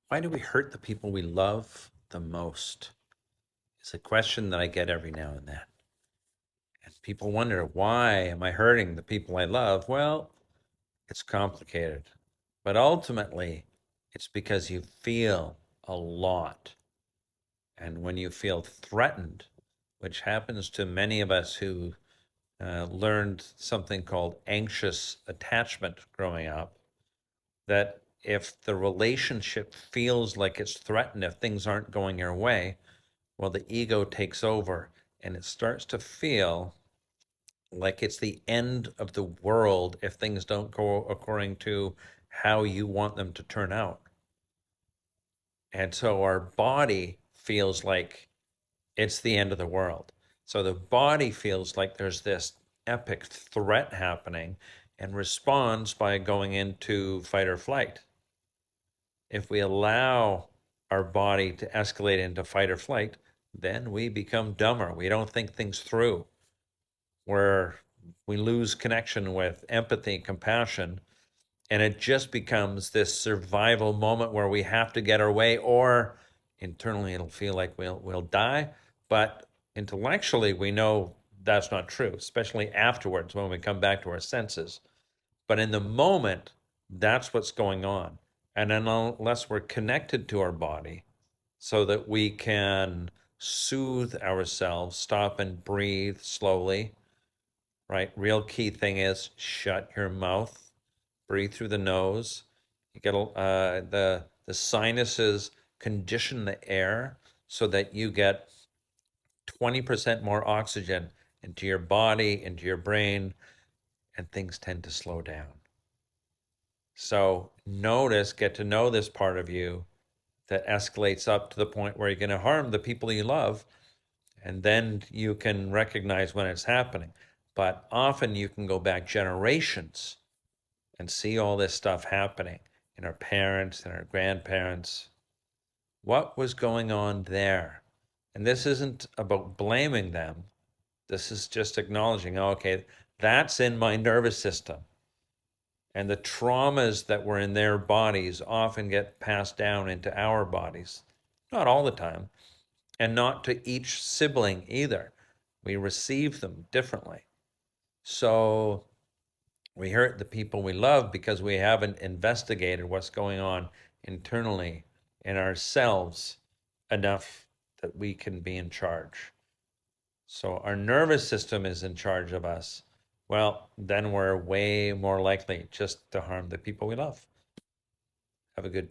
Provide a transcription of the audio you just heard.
Why do we hurt the people we love the most? It's a question that I get every now and then. And people wonder, why am I hurting the people I love? Well, it's complicated. But ultimately, it's because you feel a lot. And when you feel threatened, which happens to many of us who learned something called anxious attachment growing up, that if the relationship feels like it's threatened, if things aren't going your way, well, the ego takes over and it starts to feel like it's the end of the world if things don't go according to how you want them to turn out. And so our body feels like it's the end of the world. So the body feels like there's this epic threat happening and responds by going into fight or flight. If we allow our body to escalate into fight or flight, then we become dumber. We don't think things through. Where we lose connection with empathy and compassion, and it just becomes this survival moment where we have to get our way, or internally it'll feel like we'll die, but intellectually we know that's not true, especially afterwards when we come back to our senses. But in the moment, that's what's going on. And unless we're connected to our body so that we can soothe ourselves, stop and breathe slowly, right? Real key thing is shut your mouth, breathe through the nose. You get the sinuses condition the air so that you get 20% more oxygen into your body, into your brain, and things tend to slow down. So notice, get to know this part of you that escalates up to the point where you're going to harm the people you love, and then you can recognize when it's happening. But often you can go back generations and see all this stuff happening in our parents and our grandparents. What was going on there? And this isn't about blaming them. This is just acknowledging, oh, okay, that's in my nervous system. And the traumas that were in their bodies often get passed down into our bodies. Not all the time, and not to each sibling either. We receive them differently. So we hurt the people we love because we haven't investigated what's going on internally in ourselves enough that we can be in charge. So our nervous system is in charge of us. Well, then we're way more likely just to harm the people we love. Have a good